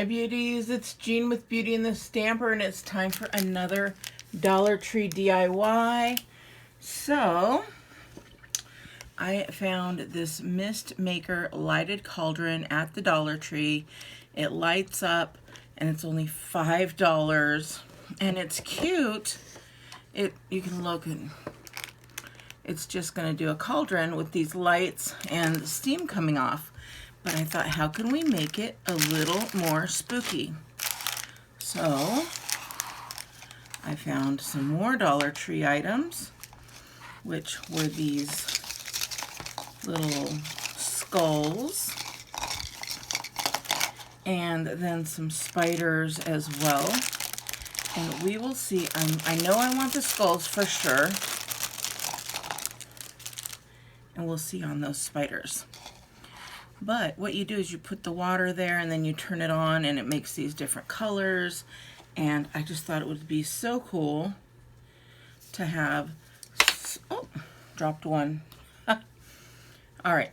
Hi beauties, it's Jean with Beauty and the Stamper, and it's time for another Dollar Tree DIY. So, I found this mist maker lighted cauldron at the Dollar Tree. It lights up and it's only $5 and it's cute. You can look and it's just going to do a cauldron with these lights and steam coming off. But I thought, how can we make it a little more spooky? So I found some more Dollar Tree items, which were these little skulls, and then some spiders as well. And we will see. I know I want the skulls for sure, and we'll see on those spiders. But what you do is you put the water there and then you turn it on and it makes these different colors. And I just thought it would be so cool to have, oh, dropped one. All right,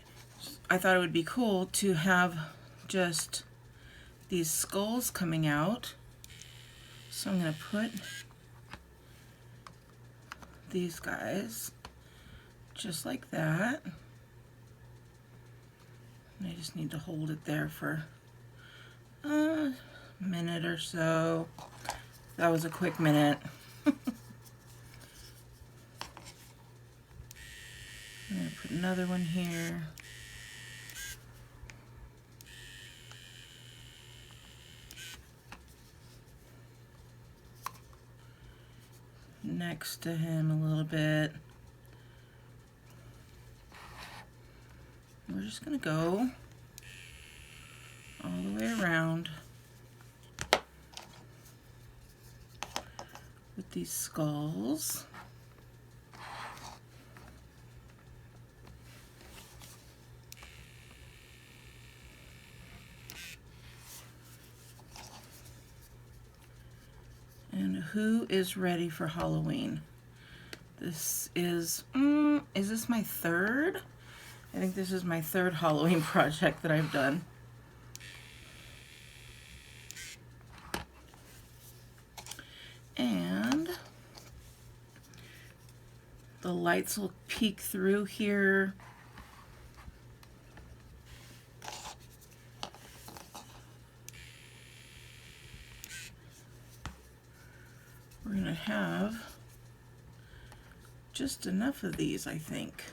I thought it would be cool to have just these skulls coming out. So I'm gonna put these guys just like that. I just need to hold it there for a minute or so. That was a quick minute. I'm going to put another one here. Next to him a little bit. We're just going to go all the way around with these skulls. And who is ready for Halloween? This is this my third? I think this is my third Halloween project that I've done. And the lights will peek through here. We're going to have just enough of these, I think.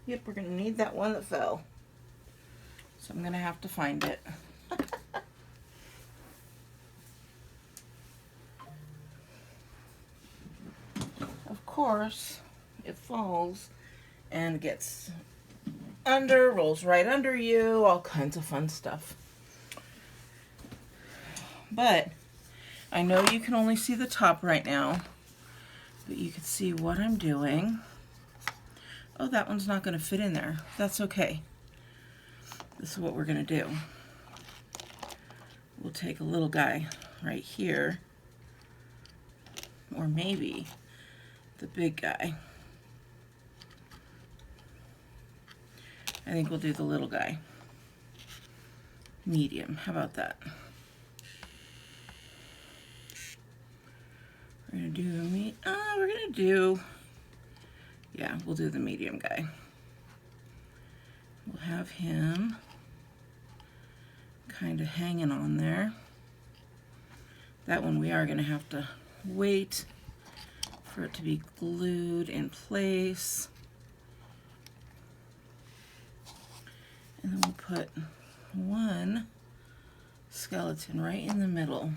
Yep, we're going to need that one that fell. So I'm going to have to find it. Of course, it falls and gets under, rolls right under you, all kinds of fun stuff. But I know you can only see the top right now, but you can see what I'm doing. Oh, that one's not going to fit in there. That's okay. This is what we're going to do. We'll take a little guy right here, or maybe the big guy. I think we'll do the little guy. Medium. How about that? We're going to do yeah, we'll do the medium guy. We'll have him kind of hanging on there. That one we are going to have to wait for it to be glued in place. And then we'll put one skeleton right in the middle.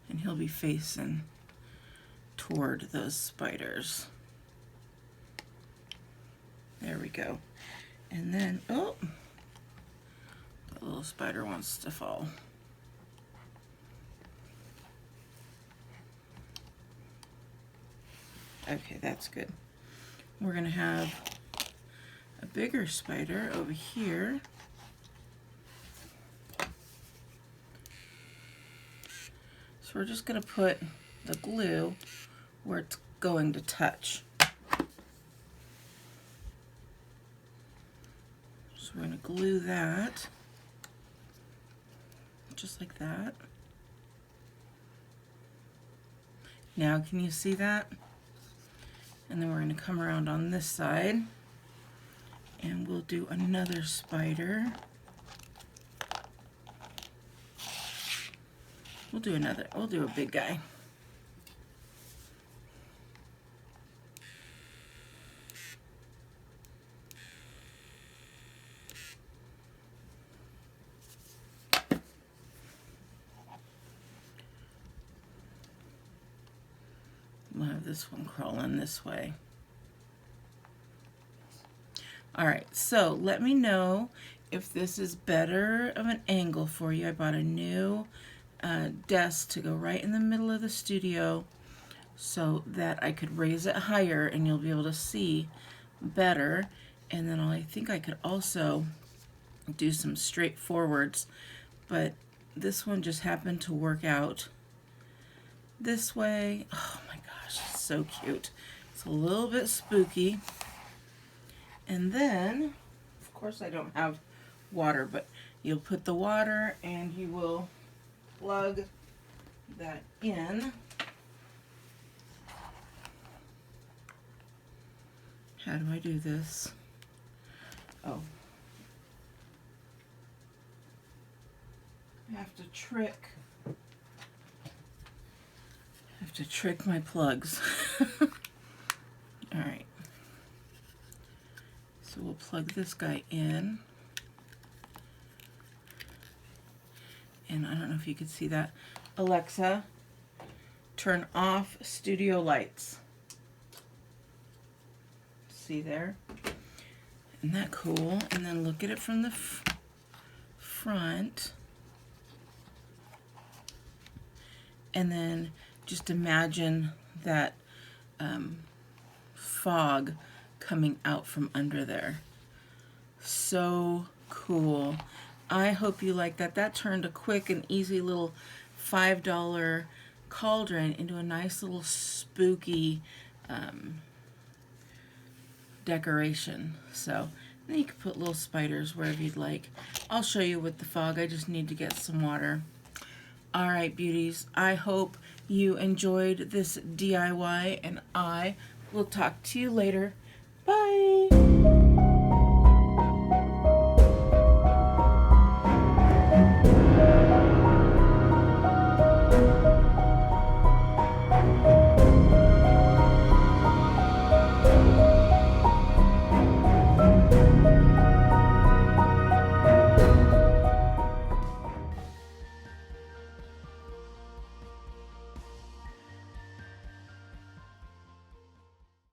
And he'll be facing toward those spiders. There we go. And then, oh, the little spider wants to fall. Okay, that's good. we're going to have a bigger spider over here. So we're just going to put the glue where it's going to touch. So we're going to glue that just like that. Now can you see that? And then we're going to come around on this side and we'll do another spider. We'll do a big guy. We'll have this one crawling this way. Alright, so let me know if this is better of an angle for you. I bought a new desk to go right in the middle of the studio so that I could raise it higher and you'll be able to see better. And then I think I could also do some straight forwards, but this one just happened to work out this way. Oh my gosh, it's so cute. It's a little bit spooky. And then, of course I don't have water, but you'll put the water and you will plug that in. How do I do this? Oh. I have to trick my plugs. Alright. So we'll plug this guy in. And I don't know if you can see that. Alexa, turn off studio lights. See there? Isn't that cool? And then look at it from the front. And then just imagine that fog coming out from under there. So cool. I hope you like that. That turned a quick and easy little $5 cauldron into a nice little spooky decoration. So then you can put little spiders wherever you'd like. I'll show you with the fog. I just need to get some water. Alright, beauties, I hope you enjoyed this DIY and I will talk to you later. Bye!